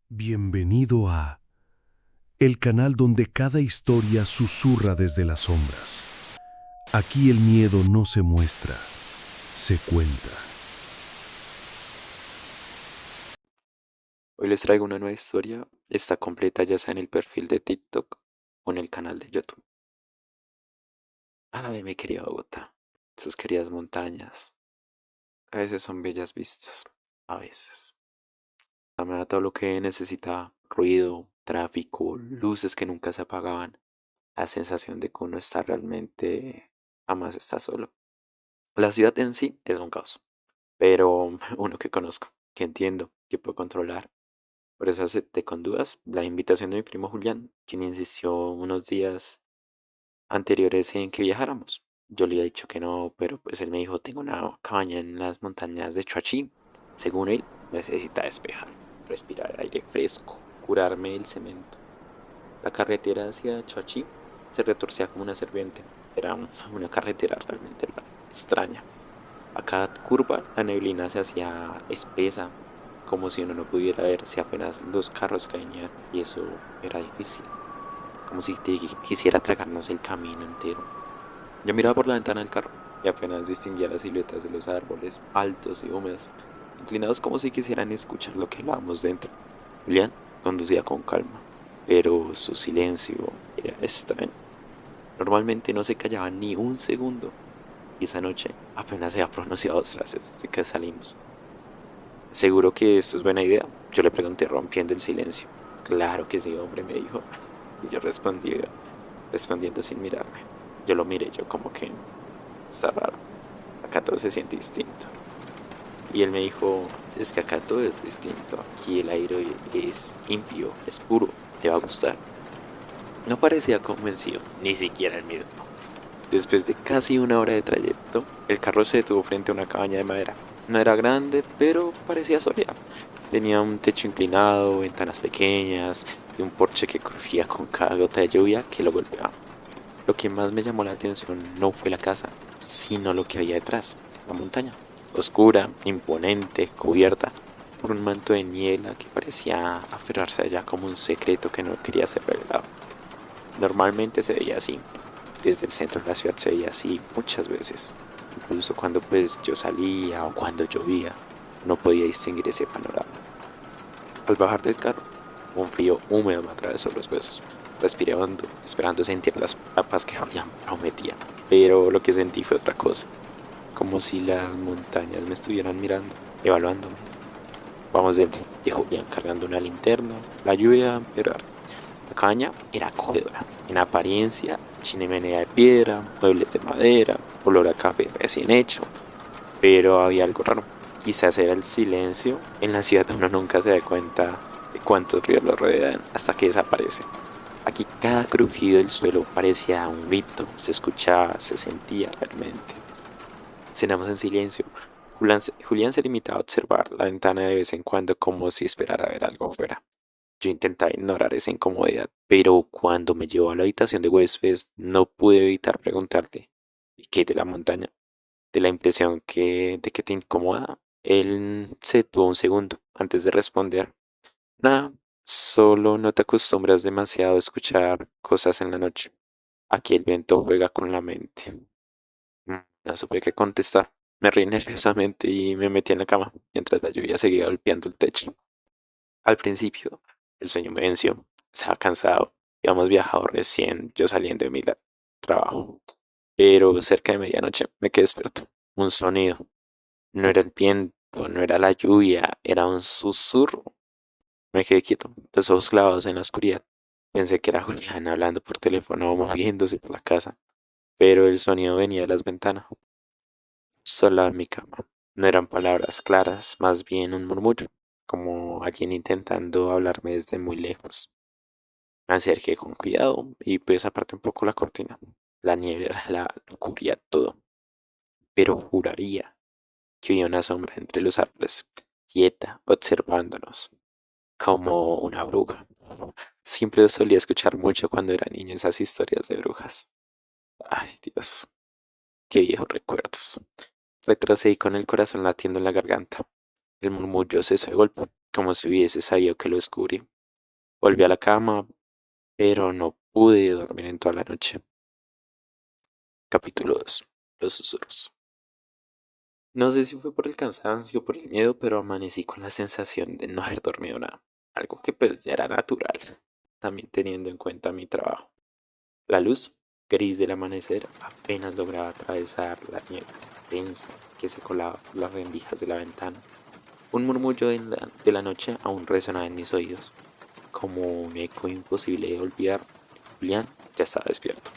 Bienvenido a el canal donde cada historia susurra desde las sombras. Aquí el miedo no se muestra, se cuenta. Hoy les traigo una nueva historia. Está completa ya sea en el perfil de TikTok o en el canal de YouTube. Ay, mi querida Bogotá. Sus queridas montañas. A veces son bellas vistas. A veces. Me da todo lo que necesita. Ruido, tráfico, luces que nunca se apagaban. La sensación de que uno está realmente... Jamás está solo. La ciudad en sí es un caos. Pero uno que conozco, que entiendo, que puedo controlar. Por eso acepté con dudas la invitación de mi primo Julián, quien insistió unos días anteriores en que viajáramos. Yo le había dicho que no, pero pues él me dijo, tengo una cabaña en las montañas de Chuachi. Según él, necesita despejar, respirar aire fresco, curarme el cemento. La carretera hacia Chuachi se retorcía como una serpiente. Era una carretera realmente extraña. A cada curva la neblina se hacía espesa, como si uno no pudiera ver si apenas los carros que venían, y eso era difícil, como si quisiera tragarnos el camino entero. Yo miraba por la ventana del carro y apenas distinguía las siluetas de los árboles, altos y húmedos, inclinados como si quisieran escuchar lo que hablábamos dentro. Julián conducía con calma, pero su silencio era extraño. Normalmente no se callaba ni un segundo, y esa noche apenas se había pronunciado dos frases desde que salimos. ¿Seguro que esto es buena idea? Yo le pregunté rompiendo el silencio. Claro que sí, hombre, me dijo. Y yo respondiendo sin mirarme. Yo lo miré, yo como que está raro. Acá todo se siente distinto. Y él me dijo, es que acá todo es distinto. Aquí el aire es limpio, es puro, te va a gustar. No parecía convencido, ni siquiera el mismo. Después de casi una hora de trayecto, el carro se detuvo frente a una cabaña de madera. No era grande, pero parecía sólida. Tenía un techo inclinado, ventanas pequeñas y un porche que crujía con cada gota de lluvia que lo golpeaba. Lo que más me llamó la atención no fue la casa, sino lo que había detrás, la montaña. Oscura, imponente, cubierta por un manto de niebla que parecía aferrarse allá como un secreto que no quería ser revelado. Normalmente se veía así, desde el centro de la ciudad se veía así muchas veces. Incluso cuando pues yo salía o cuando llovía, no podía distinguir ese panorama. Al bajar del carro, un frío húmedo me atravesó los huesos. Respiré hondo, esperando sentir la paz que Julián prometía. Pero lo que sentí fue otra cosa, como si las montañas me estuvieran mirando, evaluándome. Vamos dentro, dijo Julián cargando una linterna. La lluvia iba a empeorar. La cabaña era acogedora. En apariencia, chimenea de piedra, muebles de madera, olor a café recién hecho. Pero había algo raro. Quizás era el silencio. En la ciudad uno nunca se da cuenta de cuántos ríos lo rodean hasta que desaparece. Aquí cada crujido del suelo parecía un grito. Se escuchaba, se sentía realmente. Cenamos en silencio. Julián se limitaba a observar la ventana de vez en cuando como si esperara ver algo afuera. Yo intentaba ignorar esa incomodidad, pero cuando me llevó a la habitación de huéspedes no pude evitar preguntarle, ¿y qué de la montaña? De la impresión de que te incomoda. Él se detuvo un segundo antes de responder. Nada, solo no te acostumbras demasiado a escuchar cosas en la noche. Aquí el viento juega con la mente. No supe qué contestar. Me reí nerviosamente y me metí en la cama mientras la lluvia seguía golpeando el techo. Al principio, el sueño me venció. Estaba cansado. Habíamos viajado recién, yo saliendo de mi trabajo. Pero cerca de medianoche me quedé despierto. Un sonido. No era el viento, no era la lluvia, era un susurro. Me quedé quieto, los ojos clavados en la oscuridad. Pensé que era Julián hablando por teléfono o moviéndose por la casa, pero el sonido venía de las ventanas, justo al lado de mi cama. No eran palabras claras, más bien un murmullo, como alguien intentando hablarme desde muy lejos. Me acerqué con cuidado y pues aparté un poco la cortina. La niebla lo cubría todo, pero juraría que vi una sombra entre los árboles, quieta, observándonos, como una bruja. Siempre solía escuchar mucho cuando era niño esas historias de brujas. Ay, Dios, qué viejos recuerdos. Retrocedí con el corazón latiendo en la garganta. El murmullo cesó de golpe. como si hubiese sabido que lo descubrí. Volví a la cama, pero no pude dormir en toda la noche. Capítulo 2. Los susurros. No sé si fue por el cansancio o por el miedo, pero amanecí con la sensación de no haber dormido nada. Algo que pues ya era natural, también teniendo en cuenta mi trabajo. La luz gris del amanecer apenas lograba atravesar la niebla densa que se colaba por las rendijas de la ventana. Un murmullo de la noche aún resonaba en mis oídos, como un eco imposible de olvidar. Julián ya estaba despierto.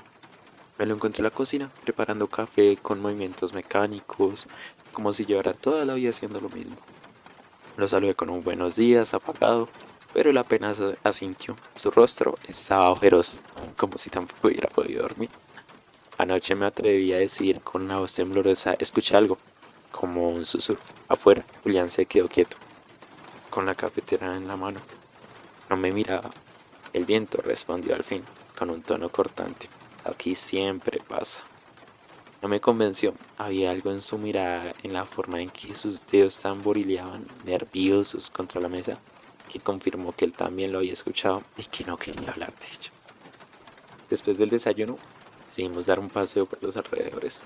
Me lo encontré en la cocina, preparando café con movimientos mecánicos, como si llevara toda la vida haciendo lo mismo. Lo saludé con un buenos días, apagado, pero él apenas asintió. Su rostro estaba ojeroso, como si tampoco hubiera podido dormir. Anoche me atreví a decir con una voz temblorosa, escuché algo, como un susurro. Afuera, Julián se quedó quieto, con la cafetera en la mano. No me miraba. El viento respondió al fin, con un tono cortante. Aquí siempre pasa. No me convenció. Había algo en su mirada, en la forma en que sus dedos tamborileaban, nerviosos contra la mesa, que confirmó que él también lo había escuchado y que no quería hablar de ello. Después del desayuno, decidimos dar un paseo por los alrededores.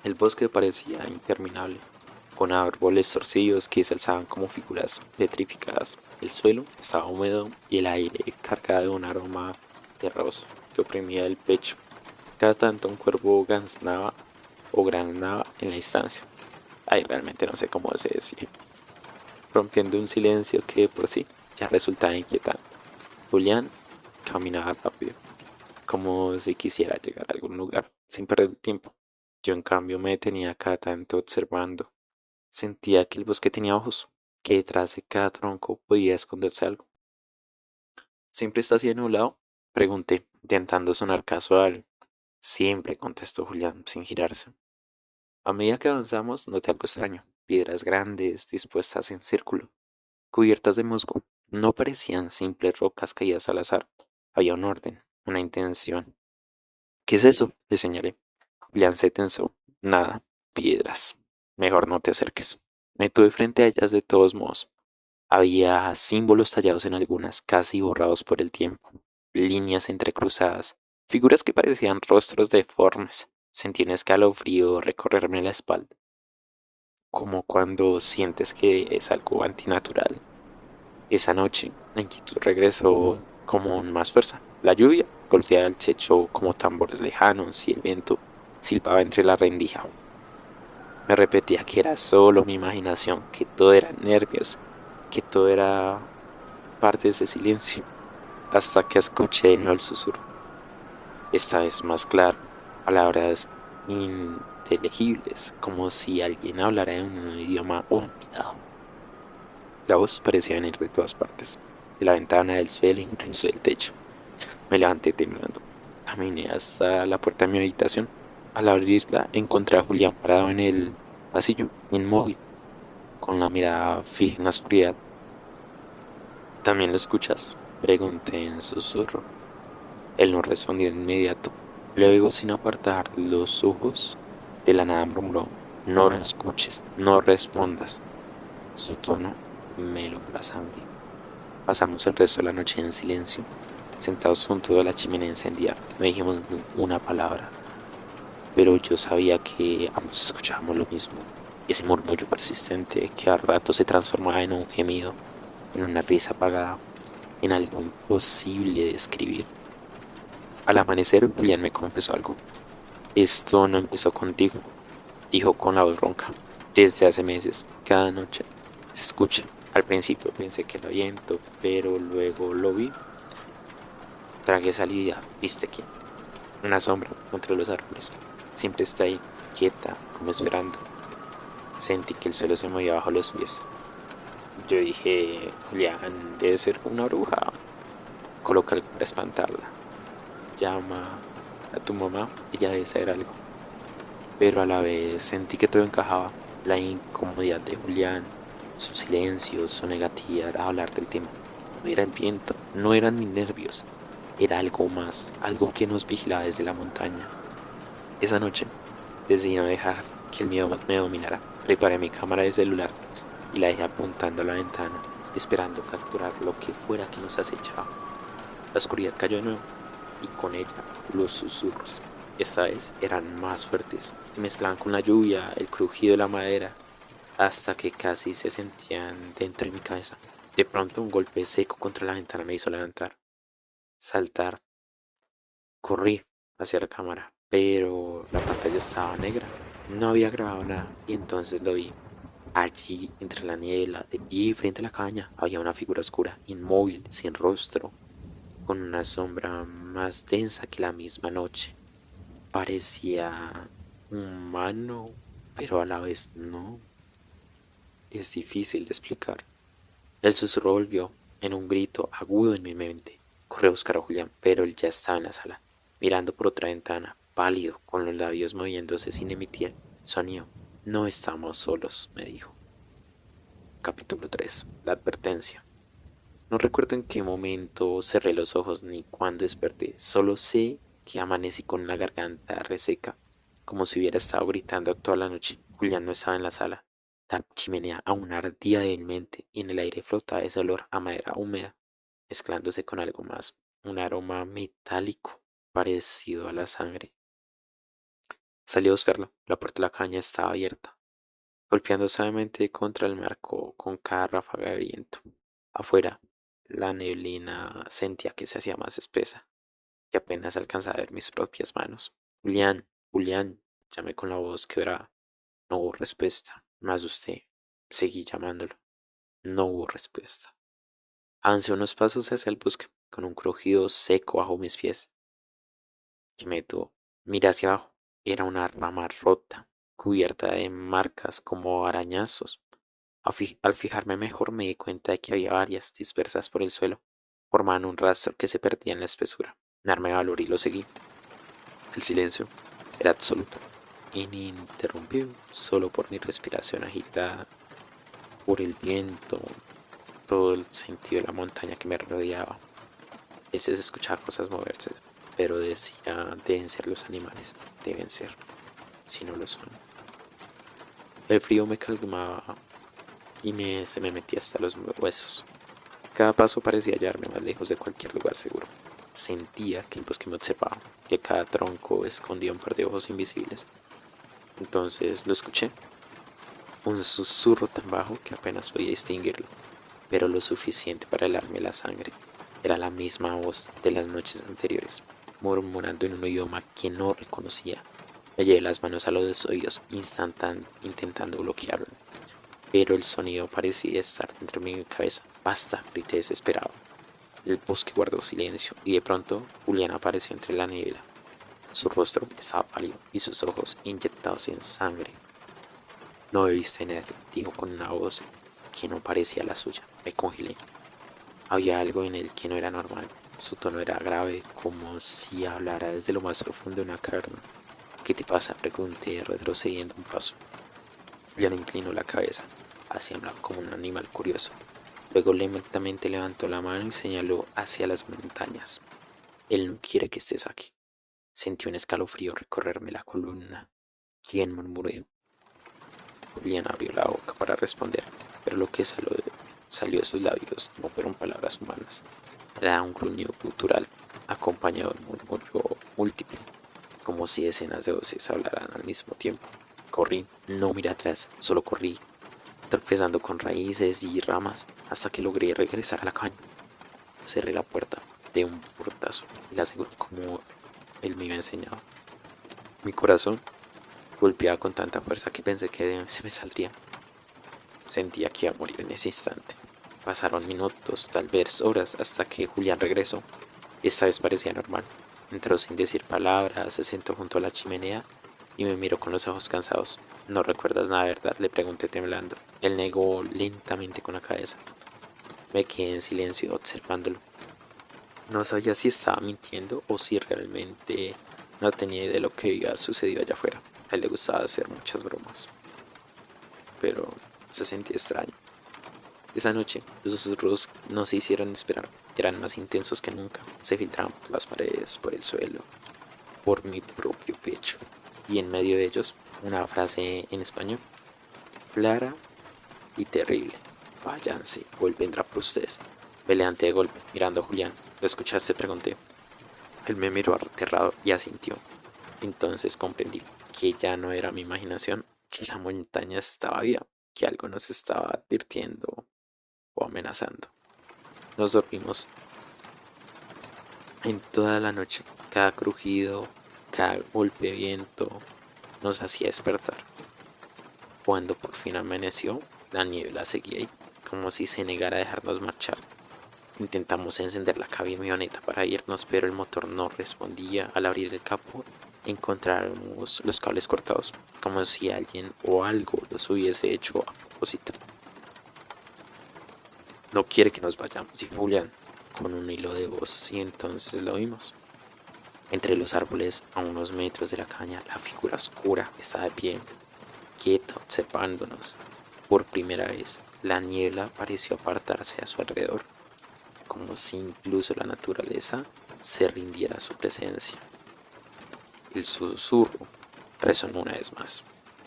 El bosque parecía interminable, con árboles torcidos que se alzaban como figuras petrificadas. El suelo estaba húmedo y el aire cargado de un aroma terroso que oprimía el pecho. Cada tanto un cuervo gaznaba o granaba en la distancia. Ay, realmente no sé cómo se decía. Rompiendo un silencio que de por sí ya resultaba inquietante. Julián caminaba rápido, como si quisiera llegar a algún lugar sin perder el tiempo. Yo en cambio me detenía cada tanto observando. Sentía que el bosque tenía ojos, que detrás de cada tronco podía esconderse algo. ¿Siempre está así de nublado? Pregunté, intentando sonar casual. Siempre, contestó Julián, sin girarse. A medida que avanzamos, noté algo extraño. Piedras grandes, dispuestas en círculo, cubiertas de musgo. No parecían simples rocas caídas al azar. Había un orden, una intención. ¿Qué es eso? Le señalé. Julián se tensó. Nada, piedras. Mejor no te acerques. Me tuve frente a ellas de todos modos. Había símbolos tallados en algunas, casi borrados por el tiempo, líneas entrecruzadas, figuras que parecían rostros deformes. Sentí un escalofrío recorrerme la espalda, como cuando sientes que es algo antinatural. Esa noche, la inquietud regresó con más fuerza. La lluvia golpeaba el techo como tambores lejanos y el viento silbaba entre la rendija. Me repetía que era solo mi imaginación, que todo era nervios, que todo era parte de ese silencio, hasta que escuché de nuevo el susurro. Esta vez más claro, palabras inteligibles, como si alguien hablara en un idioma olvidado. La voz parecía venir de todas partes, de la ventana, del suelo, incluso del techo. Me levanté temblando. Caminé hasta la puerta de mi habitación. Al abrirla, encontré a Julián parado en el pasillo, inmóvil, con la mirada fija en la oscuridad. ¿También lo escuchas? Pregunté en susurro. Él no respondió de inmediato. Luego, sin apartar los ojos, de la nada murmuró: no lo escuches, no respondas. Su tono me heló la sangre. Pasamos el resto de la noche en silencio, sentados junto a la chimenea encendida. No dijimos una palabra, pero yo sabía que ambos escuchábamos lo mismo. Ese murmullo persistente que a rato se transformaba en un gemido, en una risa apagada, en algo imposible de describir. Al amanecer, Julián me confesó algo. Esto no empezó contigo, dijo con la voz ronca. Desde hace meses, cada noche, se escucha. Al principio pensé que era viento, pero luego lo vi. Tragué saliva. ¿Viste quién? Una sombra entre los árboles. Siempre está ahí, quieta, como esperando. Sentí que el suelo se movía bajo los pies. Yo dije: Julián, debe ser una bruja. Coloca algo para espantarla. Llama a tu mamá, ella debe saber algo. Pero a la vez sentí que todo encajaba. La incomodidad de Julián, su silencio, su negatividad a hablar del tema. No era el viento, no eran mis nervios. Era algo más, algo que nos vigilaba desde la montaña. Esa noche decidí no dejar que el miedo me dominara. Preparé mi cámara de celular y la dejé apuntando a la ventana. esperando capturar lo que fuera que nos acechaba. La oscuridad cayó de nuevo, y con ella los susurros. Esta vez eran más fuertes y mezclaban con la lluvia, el crujido de la madera, hasta que casi se sentían dentro de mi cabeza. De pronto un golpe seco contra la ventana me hizo levantar, saltar. Corrí hacia la cámara, pero la pantalla estaba negra. No había grabado nada y entonces lo vi. Allí, entre la niebla, de pie frente a la caña, había una figura oscura, inmóvil, sin rostro, con una sombra más densa que la misma noche. Parecía humano, pero a la vez no. Es difícil de explicar. El susurro volvió en un grito agudo en mi mente. Corrí a buscar a Julián, pero él ya estaba en la sala, mirando por otra ventana, pálido, con los labios moviéndose sin emitir sonido. No estamos solos, me dijo. Capítulo 3. La advertencia. No recuerdo en qué momento cerré los ojos ni cuándo desperté. Solo sé que amanecí con la garganta reseca, como si hubiera estado gritando toda la noche. Julián no estaba en la sala. La chimenea aún ardía débilmente y en el aire flotaba ese olor a madera húmeda, mezclándose con algo más, un aroma metálico parecido a la sangre. Salí a buscarlo. La puerta de la caña estaba abierta, golpeando suavemente contra el marco con cada ráfaga de viento. Afuera, la neblina sentía que se hacía más espesa, que apenas alcanzaba a ver mis propias manos. Julián, Julián, llamé con la voz quebrada. No hubo respuesta. Me asusté. Seguí llamándolo. No hubo respuesta. Avancé unos pasos hacia el bosque, con un crujido seco bajo mis pies, que me detuvo. Miré hacia abajo. Era una rama rota, cubierta de marcas como arañazos. Al fijarme mejor me di cuenta de que había varias dispersas por el suelo, formando un rastro que se perdía en la espesura. Me armé de valor y lo seguí. El silencio era absoluto, ininterrumpido, solo por mi respiración agitada, por el viento, todo el sentido de la montaña que me rodeaba. A veces escuchaba cosas moverse, pero decía, deben ser los animales, deben ser, si no lo son. El frío me calmaba y se me metía hasta los huesos. Cada paso parecía hallarme más lejos de cualquier lugar seguro. Sentía que el bosque me observaba, que cada tronco escondía un par de ojos invisibles. Entonces lo escuché, un susurro tan bajo que apenas podía distinguirlo, pero lo suficiente para helarme la sangre. Era la misma voz de las noches anteriores, murmurando en un idioma que no reconocía. Me llevé las manos a los oídos, intentando bloquearlo, pero el sonido parecía estar dentro de mi cabeza. Basta, grité desesperado. El bosque guardó silencio y de pronto Julián apareció entre la niebla. Su rostro estaba pálido y sus ojos inyectados en sangre. No debiste venir, dijo con una voz que no parecía la suya. Me congelé. Había algo en él que no era normal. Su tono era grave, como si hablara desde lo más profundo de una caverna. ¿Qué te pasa?, pregunté, retrocediendo un paso. Julián inclinó la cabeza hacia un lado como un animal curioso. Luego lentamente levantó la mano y señaló hacia las montañas. Él no quiere que estés aquí. Sentí un escalofrío recorrerme la columna. ¿Quién?, murmuré. Julián abrió la boca para responder, pero lo que salió de sus labios no fueron palabras humanas. Era un gruñido gutural, acompañado de un murmullo múltiple, como si decenas de voces hablaran al mismo tiempo. Corrí, no miré atrás, solo corrí, tropezando con raíces y ramas hasta que logré regresar a la caña. Cerré la puerta de un portazo y la aseguré como él me había enseñado. Mi corazón golpeaba con tanta fuerza que pensé que se me saldría. Sentía que iba a morir en ese instante. Pasaron minutos, tal vez horas, hasta que Julián regresó. Esta vez parecía normal. Entró sin decir palabras, se sentó junto a la chimenea y me miró con los ojos cansados. ¿No recuerdas nada, verdad?, le pregunté temblando. Él negó lentamente con la cabeza. Me quedé en silencio observándolo. No sabía si estaba mintiendo o si realmente no tenía idea de lo que había sucedido allá afuera. A él le gustaba hacer muchas bromas, pero se sentía extraño. Esa noche, los susurros no se hicieron esperar. Eran más intensos que nunca. Se filtraban por las paredes, por el suelo, por mi propio pecho. Y en medio de ellos, una frase en español, clara y terrible. Váyanse, Gold vendrá por ustedes. Peleante de golpe, mirando a Julián. ¿Lo escuchaste? Pregunté. Él me miró aterrado y asintió. Entonces comprendí que ya no era mi imaginación, que la montaña estaba viva, que algo nos estaba advirtiendo o amenazando. Nos dormimos en toda la noche. Cada crujido, cada golpe de viento nos hacía despertar. Cuando por fin amaneció, la niebla seguía ahí, como si se negara a dejarnos marchar. Intentamos encender la camioneta para irnos, pero el motor no respondía. Al abrir el capó, encontramos los cables cortados, como si alguien o algo los hubiese hecho a propósito. No quiere que nos vayamos, dijo Julián, con un hilo de voz, y entonces lo vimos. Entre los árboles, a unos metros de la caña, la figura oscura estaba de pie, quieta, observándonos. Por primera vez, la niebla pareció apartarse a su alrededor, como si incluso la naturaleza se rindiera a su presencia. El susurro resonó una vez más,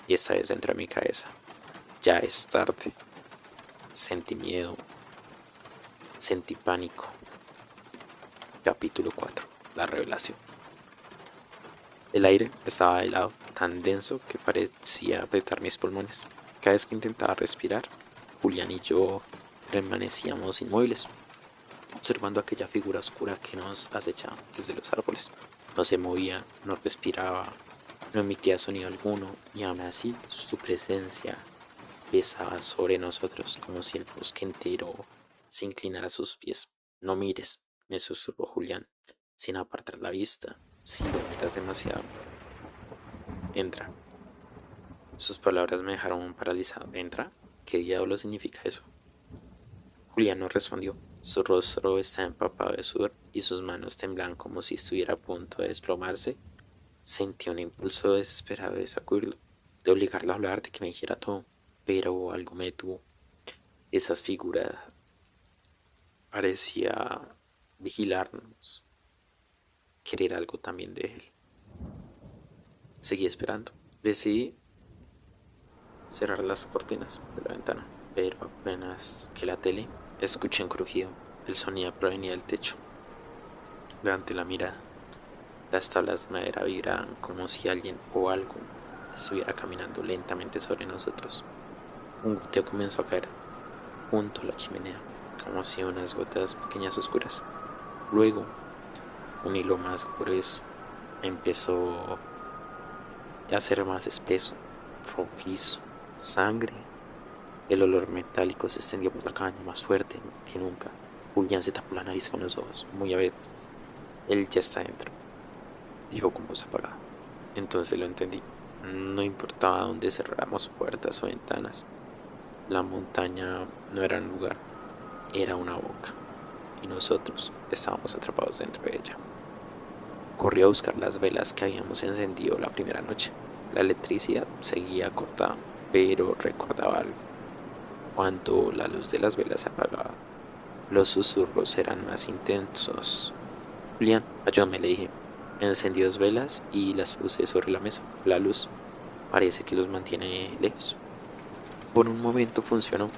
y esta vez dentro de mi cabeza. Ya es tarde. Sentí miedo, sentí pánico. Capítulo 4. La revelación. El aire estaba helado, tan denso que parecía apretar mis pulmones. Cada vez que intentaba respirar, Julián y yo permanecíamos inmóviles, observando aquella figura oscura que nos acechaba desde los árboles. No se movía, no respiraba, no emitía sonido alguno, y aún así su presencia pesaba sobre nosotros como si el bosque entero se inclinara a sus pies. No mires, me susurró Julián, sin apartar la vista. Si lo miras demasiado, entra. Sus palabras me dejaron paralizado. ¿Entra? ¿Qué diablo significa eso? Julián no respondió. Su rostro estaba empapado de sudor y sus manos temblaban como si estuviera a punto de desplomarse. Sentí un impulso desesperado de sacudirlo, de obligarlo a hablar, de que me dijera todo, pero algo me detuvo. Esas figuras parecía vigilarnos, querer algo también de él. Seguí esperando. Decidí cerrar las cortinas de la ventana, pero apenas que la tele, escuché un crujido. El sonido provenía del techo. Levanté la mirada. Las tablas de madera vibraban como si alguien o algo estuviera caminando lentamente sobre nosotros. Un goteo comenzó a caer junto a la chimenea, como si unas gotas pequeñas oscuras. Luego, un hilo más grueso empezó a ser más espeso, rojizo, sangre. El olor metálico se extendió por la caña más fuerte que nunca. Julián se tapó la nariz con los ojos muy abiertos. Él ya está dentro, dijo con voz apagada. Entonces lo entendí. No importaba dónde cerráramos puertas o ventanas. La montaña no era un lugar, era una boca, y nosotros estábamos atrapados dentro de ella. Corrí a buscar las velas que habíamos encendido la primera noche. La electricidad seguía cortada, pero recordaba algo. Cuando la luz de las velas se apagaba, los susurros eran más intensos. Julián, ayúdame, le dije. Encendí 2 velas y las puse sobre la mesa. La luz parece que los mantiene lejos. Por un momento funcionó.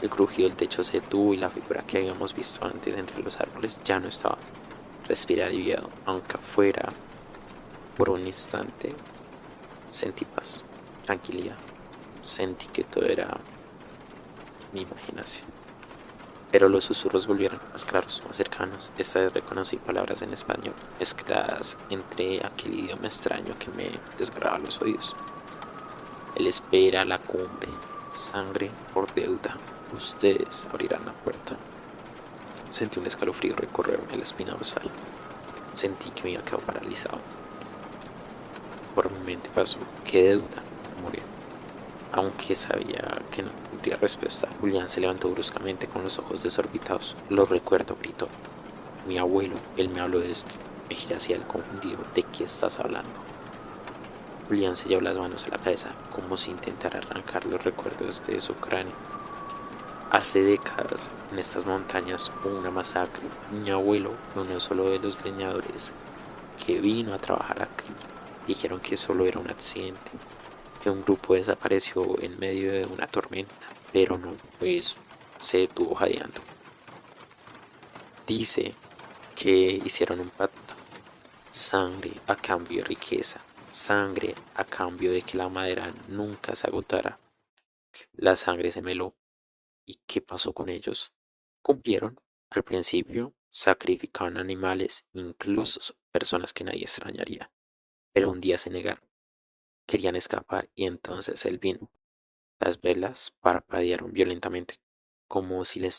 El crujido del techo se detuvo y la figura que habíamos visto antes entre los árboles ya no estaba. Respiré aliviado, aunque fuera por un instante. Sentí paz, tranquilidad. Sentí que todo era mi imaginación. Pero los susurros volvieron más claros, más cercanos. Esta vez reconocí palabras en español, mezcladas entre aquel idioma extraño que me desgarraba los oídos. Él espera la cumbre, sangre por deuda. Ustedes abrirán la puerta. Sentí un escalofrío recorrerme la espina dorsal. Sentí que me había quedado paralizado. Por mi mente pasó, ¿qué deuda? Murió. Aunque sabía que no tendría respuesta, Julián se levantó bruscamente con los ojos desorbitados. Lo recuerdo, gritó. Mi abuelo, él me habló de esto. Me giré hacia él confundido. ¿De qué estás hablando? Julián se llevó las manos a la cabeza, como si intentara arrancar los recuerdos de su cráneo. Hace décadas, en estas montañas hubo una masacre. Mi abuelo fue uno solo de los leñadores que vino a trabajar aquí. Dijeron que solo era un accidente, que un grupo desapareció en medio de una tormenta, pero no fue eso. se detuvo jadeando. Dice que hicieron un pacto. Sangre a cambio de riqueza. Sangre a cambio de que la madera nunca se agotara. La sangre se meló. ¿Y qué pasó con ellos? Cumplieron. Al principio sacrificaban animales, incluso personas que nadie extrañaría. Pero un día se negaron. Querían escapar y entonces él vino. Las velas parpadearon violentamente, como si la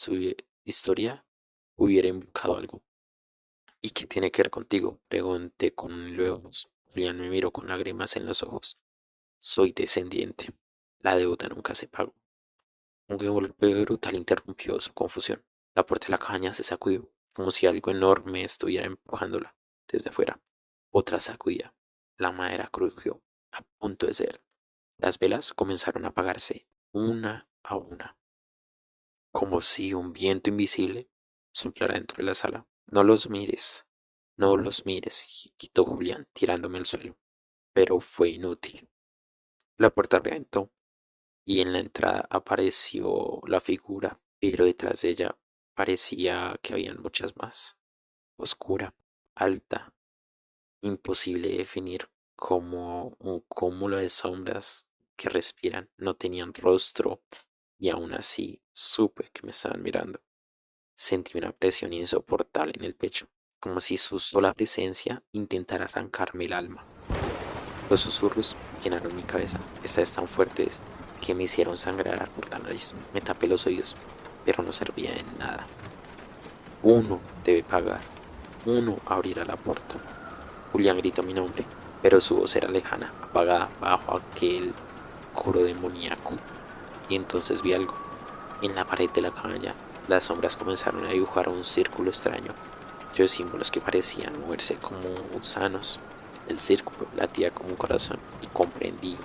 historia hubiera invocado algo. ¿Y qué tiene que ver contigo? Pregunté con luegos. Julián me miró con lágrimas en los ojos. Soy descendiente. La deuda nunca se pagó. Un golpe brutal interrumpió su confusión. La puerta de la cabaña se sacudió, como si algo enorme estuviera empujándola desde afuera. Otra sacudida. La madera crujió, a punto de ser. Las velas comenzaron a apagarse, una a una, como si un viento invisible soplara dentro de la sala. No los mires, no los mires, quitó Julián, tirándome al suelo. Pero fue inútil. La puerta reventó y en la entrada apareció la figura, pero detrás de ella parecía que habían muchas más. Oscura, alta, imposible de definir, como un cúmulo de sombras que respiran, no tenían rostro y aún así supe que me estaban mirando. Sentí una presión insoportable en el pecho, como si su sola presencia intentara arrancarme el alma. Los susurros llenaron mi cabeza, esta vez tan fuertes que me hicieron sangrar por la nariz. Me tapé los oídos, pero no servía de nada. Uno debe pagar, uno abrirá la puerta. Julián gritó mi nombre, pero su voz era lejana, apagada bajo aquel coro demoníaco. Y entonces vi algo. En la pared de la cabaña, las sombras comenzaron a dibujar un círculo extraño, muchos símbolos que parecían moverse como gusanos. El círculo latía como un corazón y comprendí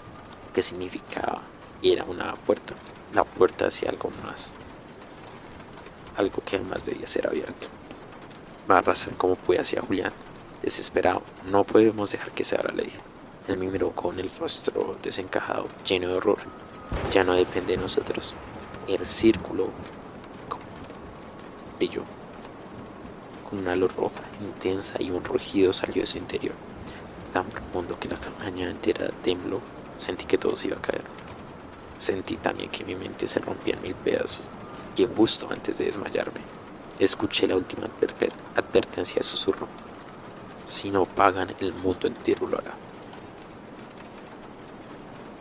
qué significaba. Era una puerta, la puerta hacia algo más, algo que jamás debía ser abierto. Me arrastré como pude hacia Julián, desesperado. No podemos dejar que se abra, le dije. Él me miró con el rostro desencajado, lleno de horror. Ya no depende de nosotros. El círculo brilló con una luz roja intensa y un rugido salió de su interior, tan profundo que la cabaña entera tembló. Sentí que todo se iba a caer. Sentí también que mi mente se rompía en mil pedazos, que justo antes de desmayarme, escuché la última advertencia de susurro. Si no pagan, el mundo entero lo hará.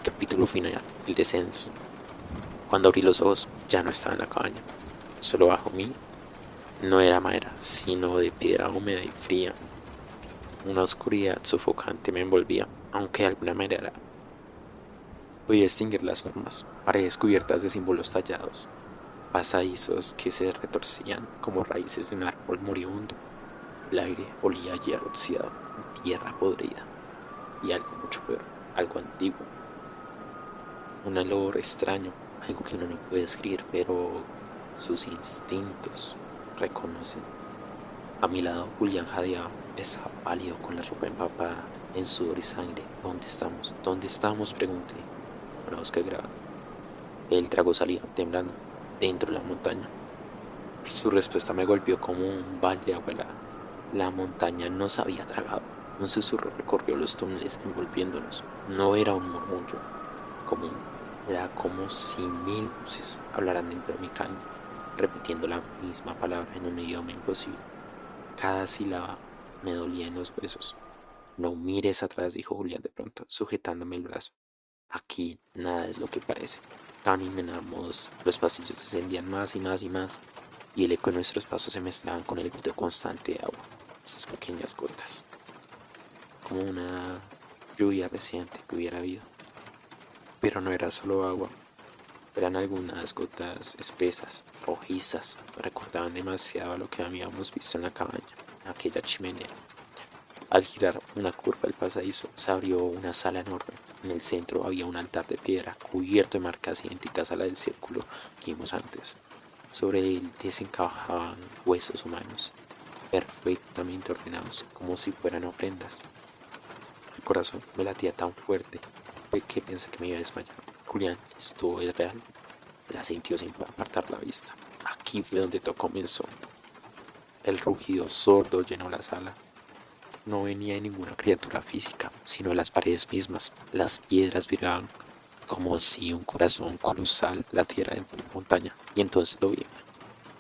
Capítulo final, el descenso. Cuando abrí los ojos, ya no estaba en la cabaña. Solo bajo mí no era madera, sino de piedra húmeda y fría. Una oscuridad sofocante me envolvía, aunque de alguna manera podía distinguir las formas, paredes cubiertas de símbolos tallados, pasadizos que se retorcían como raíces de un árbol moribundo. El aire olía a hierro oxidado, tierra podrida y algo mucho peor, algo antiguo. Un olor extraño, algo que uno no puede describir, pero sus instintos reconocen. A mi lado, Julián jadeaba, estaba pálido con la ropa empapada en sudor y sangre. ¿Dónde estamos? ¿Dónde estamos?, pregunté. Una voz que grababa. El trago salía, temblando, dentro de la montaña. Su respuesta me golpeó como un balde de agua helada. La montaña nos había tragado. Un susurro recorrió los túneles envolviéndonos. No era un murmullo común, era como si mil voces hablaran dentro de mi cráneo, repitiendo la misma palabra en un idioma imposible. Cada sílaba me dolía en los huesos. No mires atrás, dijo Julián de pronto, sujetándome el brazo. Aquí nada es lo que parece. Caminamos, los pasillos descendían más y más y más, y el eco de nuestros pasos se mezclaban con el grito constante de agua, esas pequeñas gotas, como una lluvia reciente que hubiera habido. Pero no era solo agua, eran algunas gotas espesas, rojizas, me recordaban demasiado a lo que habíamos visto en la cabaña, en aquella chimenea. Al girar una curva del pasadizo, se abrió una sala enorme. En el centro había un altar de piedra cubierto de marcas idénticas a la del círculo que vimos antes. Sobre él desencajaban huesos humanos, perfectamente ordenados, como si fueran ofrendas. El corazón me latía tan fuerte que pensé que me iba a desmayar. Julián, ¿esto es real? La sintió sin apartar la vista. Aquí fue donde todo comenzó. El rugido sordo llenó la sala. No venía de ninguna criatura física, sino de las paredes mismas. Las piedras vibraban como si un corazón colosal latiera dentro de la montaña. Y entonces lo vi.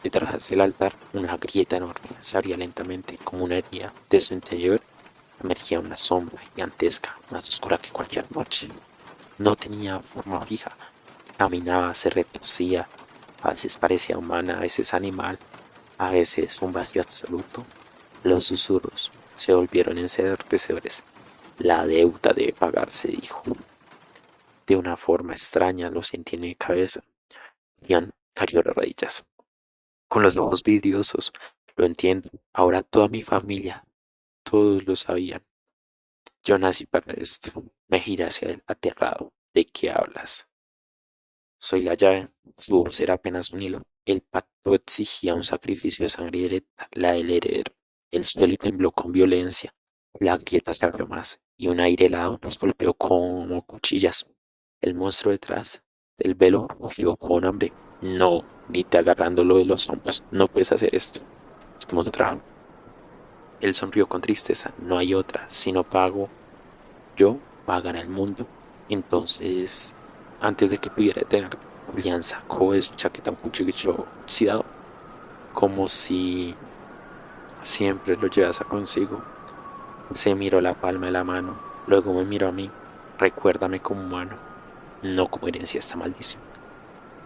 Detrás del altar, una grieta enorme se abría lentamente como una herida. De su interior emergía una sombra gigantesca, más oscura que cualquier noche. No tenía forma fija. Caminaba, se retorcía. A veces parecía humana, a veces animal, a veces un vacío absoluto. Los susurros se volvieron ensordecedores. La deuda debe pagarse, dijo. De una forma extraña lo sentí en mi cabeza. Ian cayó de rodillas, con los ojos vidriosos. Lo entiendo. Ahora toda mi familia, todos lo sabían. Yo nací para esto. Me giré hacia él, aterrado. ¿De qué hablas? Soy la llave. Su voz era apenas un hilo. El pacto exigía un sacrificio de sangre directa, la del heredero. El suelo tembló con violencia. La grieta se abrió más y un aire helado nos golpeó como cuchillas. El monstruo detrás del velo rugió con hambre. No, grité agarrándolo de los hombros. No puedes hacer esto. Busquemos otra arma. Él sonrió con tristeza. No hay otra. Si no pago, yo pagaré el mundo. Entonces, antes de que pudiera detener, Julián sacó de su chaqueta un cuchillo oxidado, como si siempre lo llevase consigo. Se miró la palma de la mano, luego me miró a mí. Recuérdame como humano, no como herencia esta maldición.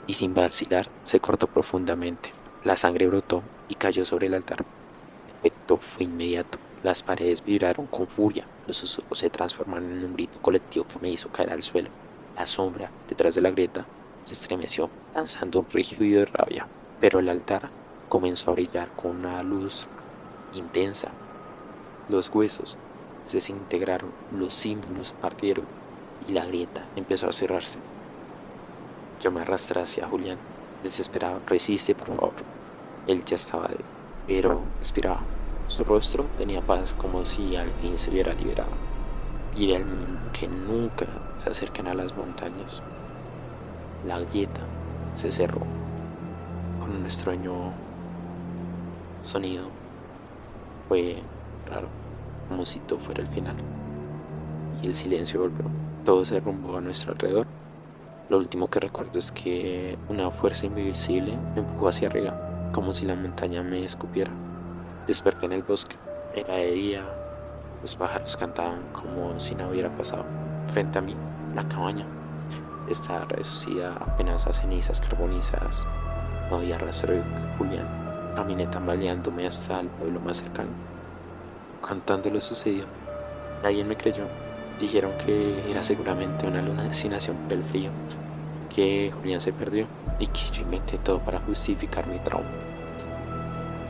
Y sin vacilar, se cortó profundamente. La sangre brotó y cayó sobre el altar. El efecto fue inmediato. Las paredes vibraron con furia. Los susurros se transformaron en un grito colectivo que me hizo caer al suelo. La sombra, detrás de la grieta, se estremeció, lanzando un rugido de rabia. Pero el altar comenzó a brillar con una luz intensa. Los huesos se desintegraron, los símbolos ardieron y la grieta empezó a cerrarse. Yo me arrastré hacia Julián, desesperado. Resiste, por favor. Él ya estaba débil, pero respiraba. Su rostro tenía paz, como si al fin se hubiera liberado. Diré al mundo que nunca se acerquen a las montañas. La grieta se cerró con un extraño sonido. Fue raro, como si todo fuera el final. Y el silencio volvió. Todo se derrumbó a nuestro alrededor. Lo último que recuerdo es que una fuerza invisible me empujó hacia arriba, como si la montaña me escupiera. Desperté en el bosque. Era de día. Los pájaros cantaban como si nada hubiera pasado. Frente a mí, la cabaña estaba reducida apenas a cenizas carbonizadas. No había rastro de Julián. Caminé tambaleándome hasta el pueblo más cercano. Contando lo sucedido, nadie me creyó. Dijeron que era seguramente una alucinación por el frío, que Julián se perdió y que yo inventé todo para justificar mi trauma.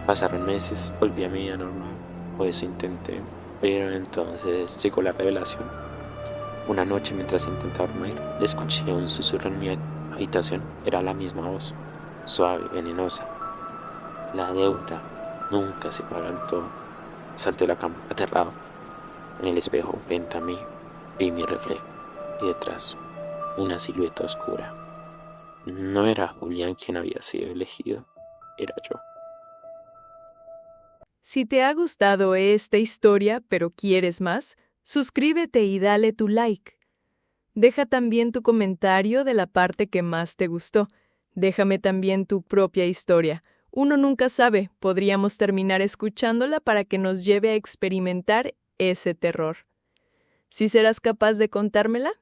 Pasaron meses, volví a mi vida normal, o eso intenté, pero entonces llegó la revelación. Una noche, mientras intentaba dormir, escuché un susurro en mi habitación. Era la misma voz, suave y venenosa. La deuda nunca se paga del todo. Salté de la cama, aterrado. En el espejo frente a mí vi mi reflejo y detrás una silueta oscura. No era Julián quien había sido elegido, era yo. Si te ha gustado esta historia, pero quieres más, suscríbete y dale tu like. Deja también tu comentario de la parte que más te gustó. Déjame también tu propia historia. Uno nunca sabe, podríamos terminar escuchándola para que nos lleve a experimentar ese terror. ¿Sí serás capaz de contármela?